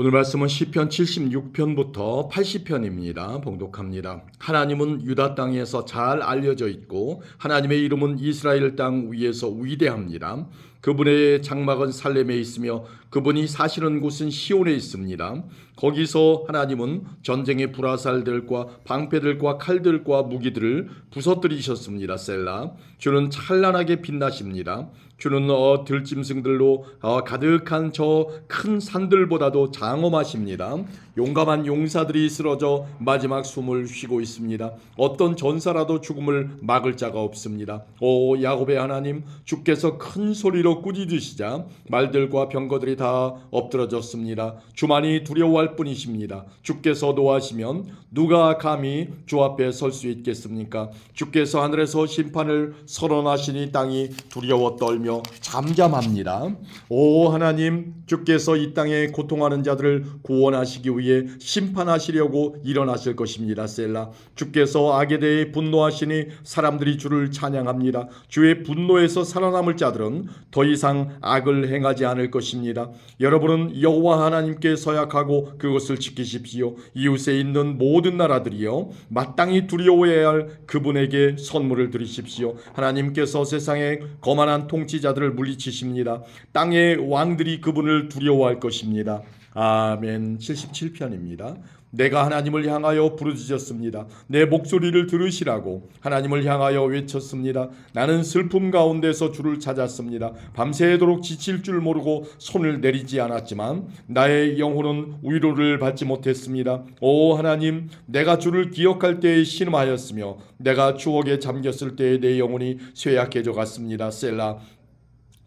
오늘 말씀은 시편 76편부터 80편입니다. 봉독합니다. 하나님은 유다 땅에서 잘 알려져 있고 하나님의 이름은 이스라엘 땅 위에서 위대합니다. 그분의 장막은 살렘에 있으며 그분이 사시는 곳은 시온에 있습니다. 거기서 하나님은 전쟁의 불화살들과 방패들과 칼들과 무기들을 부서뜨리셨습니다. 셀라. 주는 찬란하게 빛나십니다. 주는 들짐승들로 가득한 저 큰 산들보다도 장엄하십니다. 용감한 용사들이 쓰러져 마지막 숨을 쉬고 있습니다. 어떤 전사라도 죽음을 막을 자가 없습니다. 오 야곱의 하나님, 주께서 큰 소리로 꾸짖으시자 말들과 병거들이 다 엎드러졌습니다. 주만이 두려워할 뿐이십니다. 주께서 노하시면 누가 감히 주 앞에 설 수 있겠습니까? 주께서 하늘에서 심판을 선언하시니 땅이 두려워 떨며 잠잠합니다. 오 하나님, 주께서 이 땅에 고통하는 자들을 구원하시기 위해 심판하시려고 일어나실 것입니다. 셀라. 주께서 악에 대해 분노하시니 사람들이 주를 찬양합니다. 주의 분노에서 살아남을 자들은 더 이상 악을 행하지 않을 것입니다. 여러분은 여호와 하나님께 서약하고 그것을 지키십시오. 이웃에 있는 모든 나라들이여 마땅히 두려워해야 할 그분에게 선물을 드리십시오. 하나님께서 세상의 거만한 통치자들을 물리치십니다. 땅의 왕들이 그분을 두려워할 것입니다. 아멘. 77편입니다. 내가 하나님을 향하여 부르짖었습니다. 내 목소리를 들으시라고 하나님을 향하여 외쳤습니다. 나는 슬픔 가운데서 주를 찾았습니다. 밤새도록 지칠 줄 모르고 손을 내리지 않았지만 나의 영혼은 위로를 받지 못했습니다. 오 하나님, 내가 주를 기억할 때에 신음하였으며 내가 추억에 잠겼을 때에 내 영혼이 쇠약해져 갔습니다. 셀라.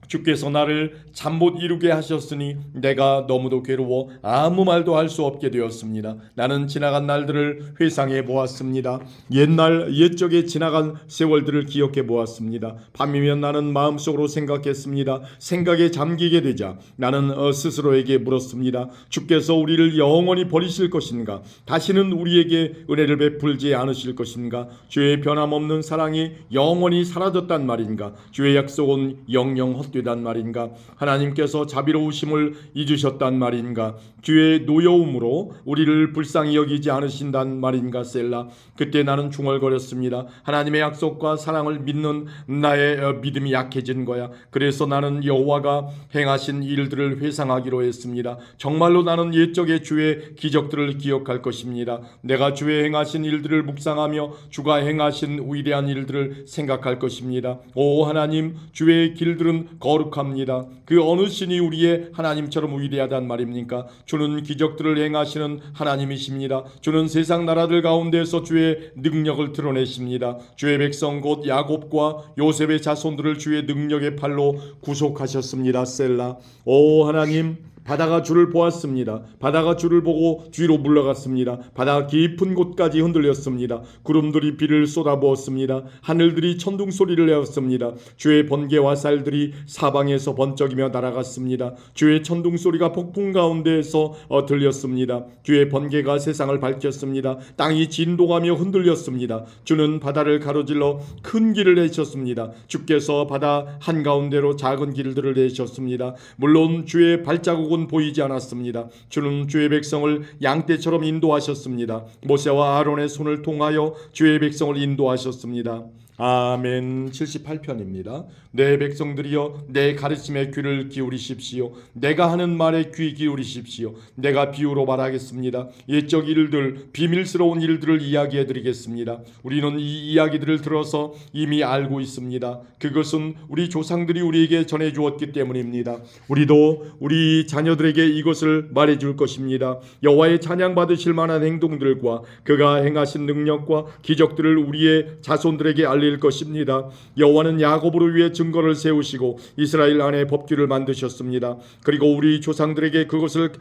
주께서 나를 잠 못 이루게 하셨으니 내가 너무도 괴로워 아무 말도 할 수 없게 되었습니다. 나는 지나간 날들을 회상해 보았습니다. 옛적에 지나간 세월들을 기억해 보았습니다. 밤이면 나는 마음속으로 생각했습니다. 생각에 잠기게 되자 나는 스스로에게 물었습니다. 주께서 우리를 영원히 버리실 것인가? 다시는 우리에게 은혜를 베풀지 않으실 것인가? 주의 변함없는 사랑이 영원히 사라졌단 말인가? 주의 약속은 영영 헛되단 말인가? 하나님께서 자비로우심을 잊으셨단 말인가? 주의 노여움으로 우리를 불쌍히 여기지 않으신단 말인가? 셀라. 그때 나는 중얼거렸습니다. 하나님의 약속과 사랑을 믿는 나의 믿음이 약해진 거야. 그래서 나는 여호와가 행하신 일들을 회상하기로 했습니다. 정말로 나는 옛적의 주의 기적들을 기억할 것입니다. 내가 주의 행하신 일들을 묵상하며 주가 행하신 위대한 일들을 생각할 것입니다. 오 하나님, 주의 길들은 거룩합니다. 그 어느 신이 우리의 하나님처럼 위대하단 말입니까? 주는 기적들을 행하시는 하나님이십니다. 주는 세상 나라들 가운데서 주의 능력을 드러내십니다. 주의 백성 곧 야곱과 요셉의 자손들을 주의 능력의 팔로 구속하셨습니다. 셀라. 오 하나님, 바다가 주를 보았습니다. 바다가 주를 보고 뒤로 물러갔습니다. 바다가 깊은 곳까지 흔들렸습니다. 구름들이 비를 쏟아부었습니다. 하늘들이 천둥 소리를 내었습니다. 주의 번개와 쌀들이 사방에서 번쩍이며 날아갔습니다. 주의 천둥 소리가 폭풍 가운데에서 들렸습니다. 주의 번개가 세상을 밝혔습니다. 땅이 진동하며 흔들렸습니다. 주는 바다를 가로질러 큰 길을 내셨습니다. 주께서 바다 한가운데로 작은 길들을 내셨습니다. 물론 주의 발자국은 보이지 않았습니다. 주는 주의 백성을 양떼처럼 인도하셨습니다. 모세와 아론의 손을 통하여 주의 백성을 인도하셨습니다. 아멘. 78편입니다. 내 백성들이여 내 가르침에 귀를 기울이십시오. 내가 하는 말에 귀 기울이십시오. 내가 비유로 말하겠습니다. 옛적 일들, 비밀스러운 일들을 이야기해 드리겠습니다. 우리는 이 이야기들을 들어서 이미 알고 있습니다. 그것은 우리 조상들이 우리에게 전해 주었기 때문입니다. 우리도 우리 자녀들에게 이것을 말해 줄 것입니다. 여호와의 찬양 받으실 만한 행동들과 그가 행하신 능력과 기적들을 우리의 자손들에게 알릴 것입니다. 여호와는 야곱으로 위해 증거를 세우시고 이스라엘 안에 법규를 만드셨습니다. 그리고 우리 조상들에게 그것을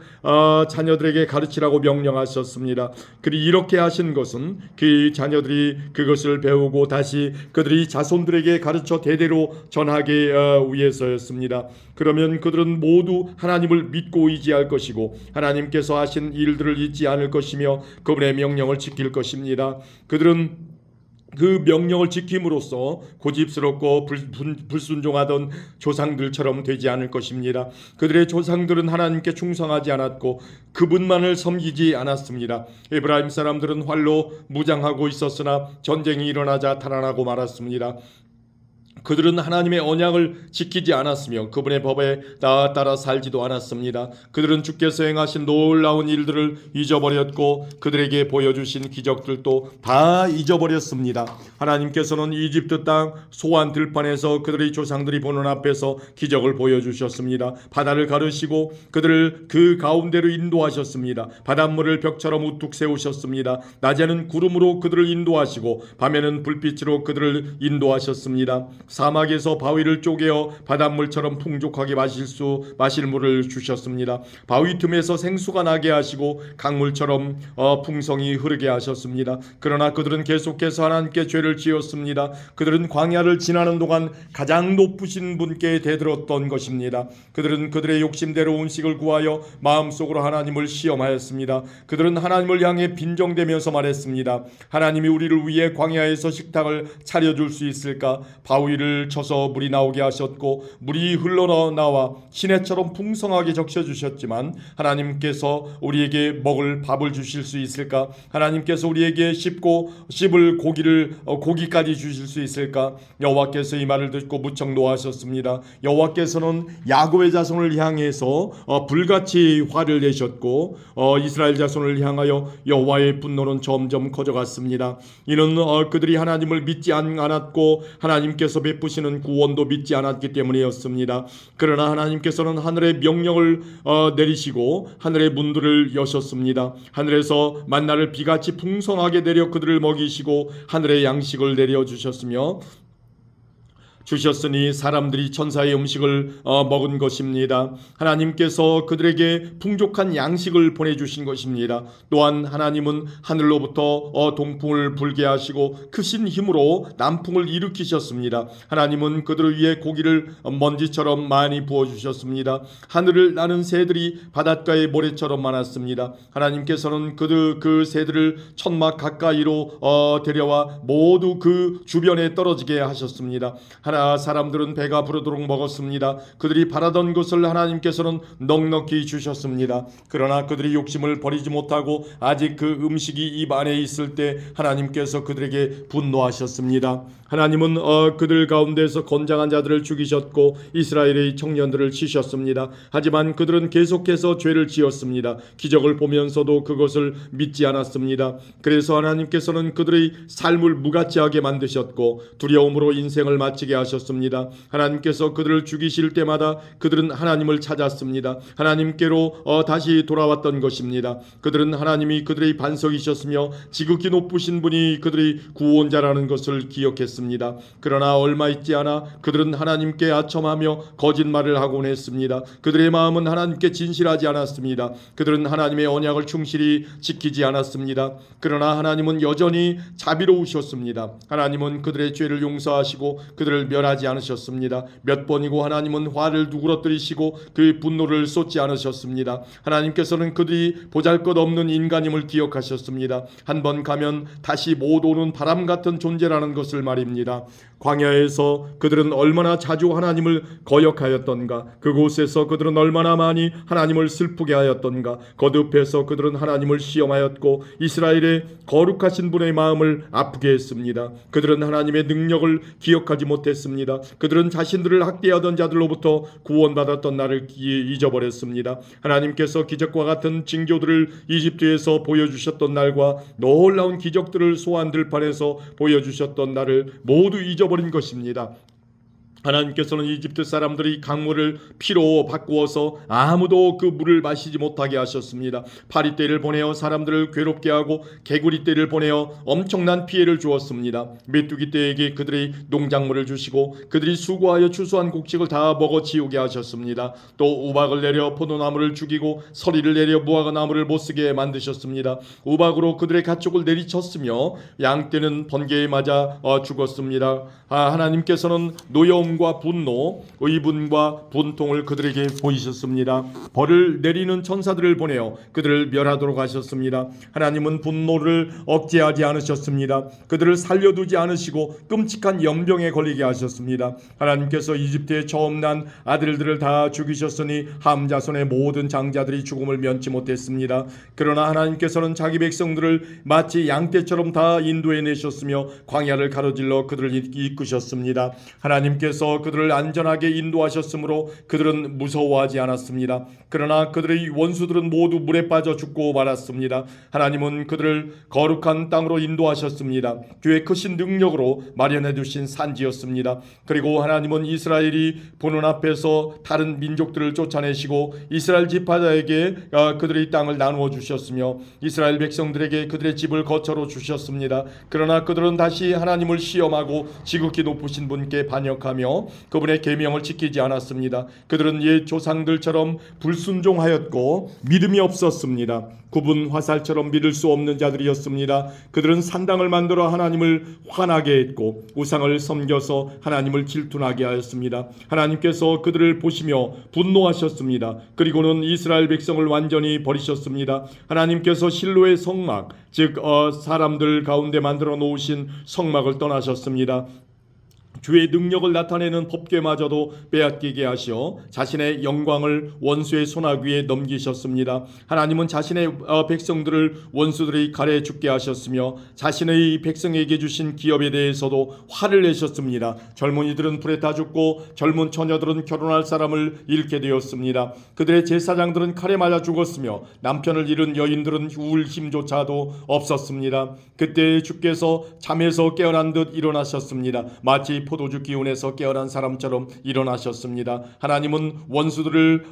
자녀들에게 가르치라고 명령하셨습니다. 그리 이렇게 하신 것은 그 자녀들이 그것을 배우고 다시 그들이 자손들에게 가르쳐 대대로 전하기 위해서였습니다. 그러면 그들은 모두 하나님을 믿고 의지할 것이고 하나님께서 하신 일들을 잊지 않을 것이며 그분의 명령을 지킬 것입니다. 그들은 그 명령을 지킴으로써 고집스럽고 불순종하던 조상들처럼 되지 않을 것입니다. 그들의 조상들은 하나님께 충성하지 않았고 그분만을 섬기지 않았습니다. 에브라임 사람들은 활로 무장하고 있었으나 전쟁이 일어나자 달아나고 말았습니다. 그들은 하나님의 언약을 지키지 않았으며 그분의 법에 따라 살지도 않았습니다. 그들은 주께서 행하신 놀라운 일들을 잊어버렸고 그들에게 보여주신 기적들도 다 잊어버렸습니다. 하나님께서는 이집트 땅 소안 들판에서 그들의 조상들이 보는 앞에서 기적을 보여주셨습니다. 바다를 가르시고 그들을 그 가운데로 인도하셨습니다. 바닷물을 벽처럼 우뚝 세우셨습니다. 낮에는 구름으로 그들을 인도하시고 밤에는 불빛으로 그들을 인도하셨습니다. 사막에서 바위를 쪼개어 바닷물처럼 풍족하게 마실 물을 주셨습니다. 바위 틈에서 생수가 나게 하시고 강물처럼 풍성히 흐르게 하셨습니다. 그러나 그들은 계속해서 하나님께 죄를 지었습니다. 그들은 광야를 지나는 동안 가장 높으신 분께 대들었던 것입니다. 그들은 그들의 욕심대로 음식을 구하여 마음속으로 하나님을 시험하였습니다. 그들은 하나님을 향해 빈정대면서 말했습니다. 하나님이 우리를 위해 광야에서 식탁을 차려줄 수 있을까? 바위를 쳐서 물이 나오게 하셨고 물이 흘러나와 시내처럼 풍성하게 적셔주셨지만 하나님께서 우리에게 먹을 밥을 주실 수 있을까? 하나님께서 우리에게 씹을 고기까지 주실 수 있을까? 여호와께서 이 말을 듣고 무척 노하셨습니다. 여호와께서는 야곱의 자손을 향해서 불같이 화를 내셨고 이스라엘 자손을 향하여 여호와의 분노는 점점 커져갔습니다. 이는 그들이 하나님을 믿지 않았고 하나님께서 베푸시는 구원도 믿지 않았기 때문이었습니다. 그러나 하나님께서는 하늘의 명령을 내리시고 하늘의 문들을 여셨습니다. 하늘에서 만나를 비같이 풍성하게 내려 그들을 먹이시고 하늘의 양식을 주셨으니 사람들이 천사의 음식을 먹은 것입니다. 하나님께서 그들에게 풍족한 양식을 보내주신 것입니다. 또한 하나님은 하늘로부터 동풍을 불게 하시고 크신 힘으로 남풍을 일으키셨습니다. 하나님은 그들을 위해 고기를 먼지처럼 많이 부어주셨습니다. 하늘을 나는 새들이 바닷가의 모래처럼 많았습니다. 하나님께서는 그 새들을 천막 가까이로 데려와 모두 그 주변에 떨어지게 하셨습니다. 사람들은 배가 부르도록 먹었습니다. 그들이 바라던 것을 하나님께서는 넉넉히 주셨습니다. 그러나 그들이 욕심을 버리지 못하고 아직 그 음식이 입 안에 있을 때 하나님께서 그들에게 분노하셨습니다. 하나님은 그들 가운데서 건장한 자들을 죽이셨고 이스라엘의 청년들을 치셨습니다. 하지만 그들은 계속해서 죄를 지었습니다. 기적을 보면서도 그것을 믿지 않았습니다. 그래서 하나님께서는 그들의 삶을 무가치하게 만드셨고 두려움으로 인생을 마치게 하셨습니다. 하나님께서 그들을 죽이실 때마다 그들은 하나님을 찾았습니다. 하나님께로 다시 돌아왔던 것입니다. 그들은 하나님이 그들의 반석이셨으며 지극히 높으신 분이 그들의 구원자라는 것을 기억했습니다. 그러나 얼마 있지 않아 그들은 하나님께 아첨하며 거짓말을 하곤 했습니다. 그들의 마음은 하나님께 진실하지 않았습니다. 그들은 하나님의 언약을 충실히 지키지 않았습니다. 그러나 하나님은 여전히 자비로우셨습니다. 하나님은 그들의 죄를 용서하시고 그들을 멸하지 않으셨습니다. 몇 번이고 하나님은 화를 누그러뜨리시고 그의 분노를 쏟지 않으셨습니다. 하나님께서는 그들이 보잘것없는 인간임을 기억하셨습니다. 한번 가면 다시 못 오는 바람 같은 존재라는 것을 말입니다. 광야에서 그들은 얼마나 자주 하나님을 거역하였던가. 그곳에서 그들은 얼마나 많이 하나님을 슬프게 하였던가. 거듭해서 그들은 하나님을 시험하였고 이스라엘의 거룩하신 분의 마음을 아프게 했습니다. 그들은 하나님의 능력을 기억하지 못했습니다. 그들은 자신들을 학대하던 자들로부터 구원받았던 날을 잊어버렸습니다. 하나님께서 기적과 같은 징조들을 이집트에서 보여주셨던 날과 놀라운 기적들을 소안 들판에서 보여주셨던 날을 모두 잊어버린 것입니다. 하나님께서는 이집트 사람들이 강물을 피로 바꾸어서 아무도 그 물을 마시지 못하게 하셨습니다. 파리떼를 보내어 사람들을 괴롭게 하고 개구리떼를 보내어 엄청난 피해를 주었습니다. 메뚜기떼에게 그들의 농작물을 주시고 그들이 수고하여 추수한 곡식을 다 먹어치우게 하셨습니다. 또 우박을 내려 포도나무를 죽이고 서리를 내려 무화과나무를 못쓰게 만드셨습니다. 우박으로 그들의 가축을 내리쳤으며 양떼는 번개에 맞아 죽었습니다. 하나님께서는 노여움 불평과 분노, 의분과 분통을 그들에게 보이셨습니다. 벌을 내리는 천사들을 보내어 그들을 멸하도록 하셨습니다. 하나님은 분노를 억제하지 않으셨습니다. 그들을 살려두지 않으시고 끔찍한 연병에 걸리게 하셨습니다. 하나님께서 이집트에 처음 난 아들들을 다 죽이셨으니 함 자손의 모든 장자들이 죽음을 면치 못했습니다. 그러나 하나님께서는 자기 백성들을 마치 양떼처럼 다 인도해 내셨으며 광야를 가로질러 그들을 이끄셨습니다. 하나님께서 그들을 안전하게 인도하셨으므로 그들은 무서워하지 않았습니다. 그러나 그들의 원수들은 모두 물에 빠져 죽고 말았습니다. 하나님은 그들을 거룩한 땅으로 인도하셨습니다. 주의 크신 능력으로 마련해 두신 산지였습니다. 그리고 하나님은 이스라엘이 보는 앞에서 다른 민족들을 쫓아내시고 이스라엘 지파자에게 그들의 땅을 나누어 주셨으며 이스라엘 백성들에게 그들의 집을 거처로 주셨습니다. 그러나 그들은 다시 하나님을 시험하고 지극히 높으신 분께 반역하며 그분의 계명을 지키지 않았습니다. 그들은 옛 조상들처럼 불순종하였고 믿음이 없었습니다. 굽은 화살처럼 믿을 수 없는 자들이었습니다. 그들은 산당을 만들어 하나님을 화나게 했고 우상을 섬겨서 하나님을 질투나게 하였습니다. 하나님께서 그들을 보시며 분노하셨습니다. 그리고는 이스라엘 백성을 완전히 버리셨습니다. 하나님께서 실로의 성막, 즉 사람들 가운데 만들어 놓으신 성막을 떠나셨습니다. 주의 능력을 나타내는 법궤마저도 빼앗기게 하시어 자신의 영광을 원수의 손아귀에 넘기셨습니다. 하나님은 자신의 백성들을 원수들이 가래 죽게 하셨으며 자신의 백성에게 주신 기업에 대해서도 화를 내셨습니다. 젊은이들은 불에 타 죽고 젊은 처녀들은 결혼할 사람을 잃게 되었습니다. 그들의 제사장들은 칼에 맞아 죽었으며 남편을 잃은 여인들은 우울 힘조차도 없었습니다. 그때 주께서 잠에서 깨어난 듯 일어나셨습니다. 마치 포도주 기운에서 깨어난 사람처럼 일어나셨습니다. 하나님은 원수들을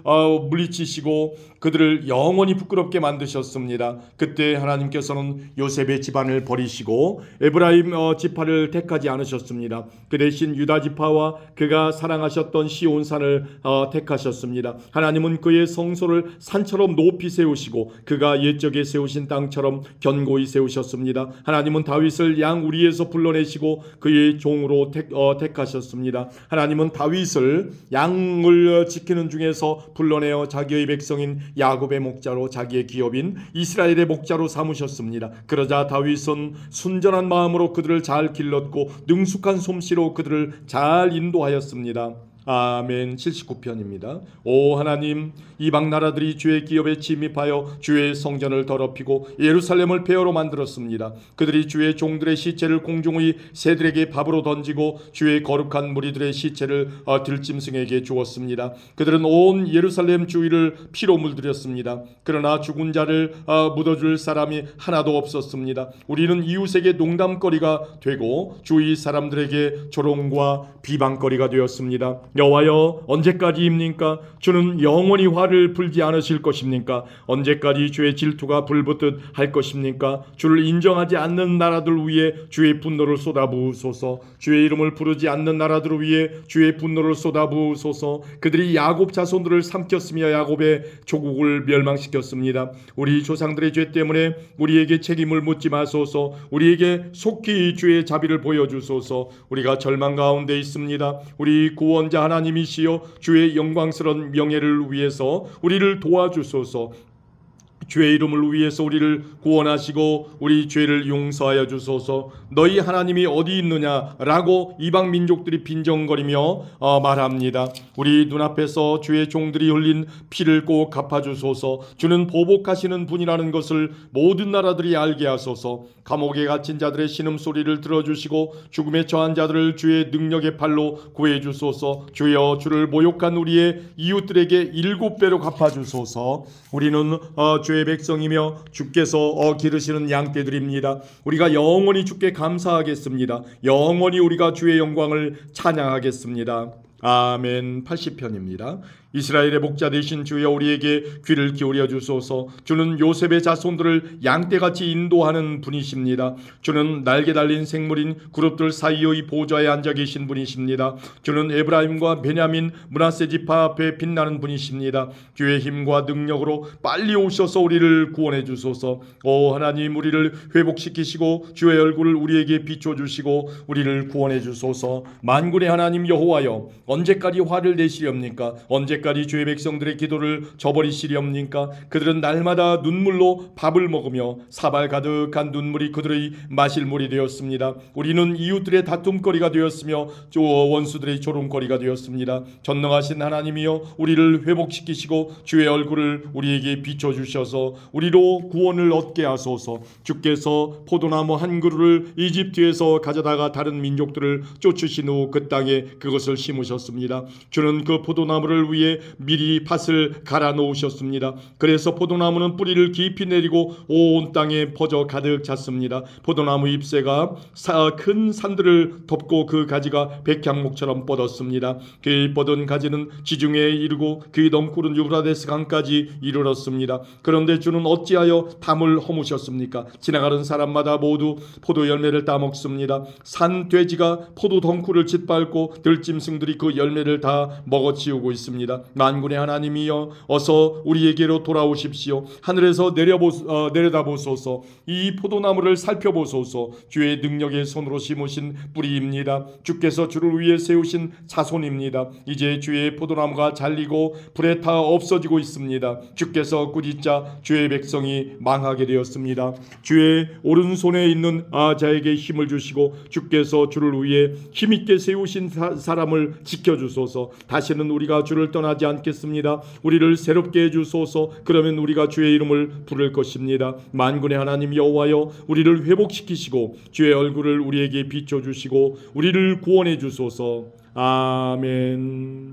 물리치시고 그들을 영원히 부끄럽게 만드셨습니다. 그때 하나님께서는 요셉의 집안을 버리시고 에브라임 지파를 택하지 않으셨습니다. 그 대신 유다 지파와 그가 사랑하셨던 시온산을 택하셨습니다. 하나님은 그의 성소를 산처럼 높이 세우시고 그가 옛적에 세우신 땅처럼 견고히 세우셨습니다. 하나님은 다윗을 양 우리에서 불러내시고 그의 종으로 택하셨습니다. 하나님은 다윗을 양을 지키는 중에서 불러내어 자기의 백성인 야곱의 목자로 자기의 기업인 이스라엘의 목자로 삼으셨습니다. 그러자 다윗은 순전한 마음으로 그들을 잘 길렀고 능숙한 솜씨로 그들을 잘 인도하였습니다. 아멘. 79편입니다. 오 하나님, 이방 나라들이 주의 기업에 침입하여 주의 성전을 더럽히고 예루살렘을 폐허로 만들었습니다. 그들이 주의 종들의 시체를 공중의 새들에게 밥으로 던지고 주의 거룩한 무리들의 시체를 들짐승에게 주었습니다. 그들은 온 예루살렘 주위를 피로 물들였습니다. 그러나 죽은 자를 묻어줄 사람이 하나도 없었습니다. 우리는 이웃에게 농담거리가 되고 주위 사람들에게 조롱과 비방거리가 되었습니다. 여호와여, 언제까지입니까? 주는 영원히 화를 풀지 않으실 것입니까? 언제까지 주의 질투가 불붙듯 할 것입니까? 주를 인정하지 않는 나라들 위에 주의 분노를 쏟아부으소서. 주의 이름을 부르지 않는 나라들 위에 주의 분노를 쏟아부으소서. 그들이 야곱 자손들을 삼켰으며 야곱의 조국을 멸망시켰습니다. 우리 조상들의 죄 때문에 우리에게 책임을 묻지 마소서. 우리에게 속히 주의 자비를 보여주소서. 우리가 절망 가운데 있습니다. 우리 구원자 하나님이시여 주의 영광스러운 명예를 위해서 우리를 도와주소서. 주의 이름을 위해서 우리를 구원하시고 우리 죄를 용서하여 주소서. 너희 하나님이 어디 있느냐라고 이방 민족들이 빈정거리며 말합니다. 우리 눈앞에서 주의 종들이 흘린 피를 꼭 갚아주소서. 주는 보복하시는 분이라는 것을 모든 나라들이 알게 하소서. 감옥에 갇힌 자들의 신음소리를 들어주시고 죽음에 처한 자들을 주의 능력의 팔로 구해주소서. 주여, 주를 모욕한 우리의 이웃들에게 7배로 갚아주소서. 우리는 주의 백성이며 주께서 기르시는 양떼들입니다. 우리가 영원히 주께 감사하겠습니다. 영원히 우리가 주의 영광을 찬양하겠습니다. 아멘. 80편입니다. 이스라엘의 목자 되신 주여 우리에게 귀를 기울여 주소서. 주는 요셉의 자손들을 양떼같이 인도하는 분이십니다. 주는 날개 달린 생물인 그룹들 사이의 보좌에 앉아 계신 분이십니다. 주는 에브라임과 베냐민 므낫세 지파 앞에 빛나는 분이십니다. 주의 힘과 능력으로 빨리 오셔서 우리를 구원해 주소서. 오 하나님, 우리를 회복시키시고 주의 얼굴을 우리에게 비춰주시고 우리를 구원해 주소서. 만군의 하나님 여호와여, 언제까지 화를 내시렵니까? 언제까지 주의 백성들의 기도를 저버리시렵니까? 그들은 날마다 눈물로 밥을 먹으며 사발 가득한 눈물이 그들의 마실 물이 되었습니다. 우리는 이웃들의 다툼거리가 되었으며 원수들의 조롱거리가 되었습니다. 전능하신 하나님이여, 우리를 회복시키시고 주의 얼굴을 우리에게 비춰주셔서 우리로 구원을 얻게 하소서. 주께서 포도나무 한 그루를 이집트에서 가져다가 다른 민족들을 쫓으신 후 그 땅에 그것을 심으셨습니다. 주는 그 포도나무를 위해 미리 밭을 갈아 놓으셨습니다. 그래서 포도나무는 뿌리를 깊이 내리고 온 땅에 퍼져 가득 찼습니다. 포도나무 잎새가 큰 산들을 덮고 그 가지가 백향목처럼 뻗었습니다. 그 뻗은 가지는 지중해에 이르고 그 덩굴은 유브라데스 강까지 이르렀습니다. 그런데 주는 어찌하여 담을 허무셨습니까? 지나가는 사람마다 모두 포도 열매를 따먹습니다. 산 돼지가 포도 덩굴을 짓밟고 들짐승들이 그 열매를 다 먹어치우고 있습니다. 만군의 하나님이여, 어서 우리에게로 돌아오십시오. 하늘에서 내려다보소서. 이 포도나무를 살펴보소서. 주의 능력의 손으로 심으신 뿌리입니다. 주께서 주를 위해 세우신 자손입니다. 이제 주의 포도나무가 잘리고 불에 타 없어지고 있습니다. 주께서 꾸짖자 주의 백성이 망하게 되었습니다. 주의 오른손에 있는 자에게 힘을 주시고 주께서 주를 위해 힘있게 세우신 사람을 지켜주소서. 다시는 우리가 주를 떠나지 않겠습니다. 우리를 새롭게 해주소서. 그러면 우리가 주의 이름을 부를 것입니다. 만군의 하나님 여호와여, 우리를 회복시키시고 주의 얼굴을 우리에게 비춰주시고 우리를 구원해 주소서. 아멘.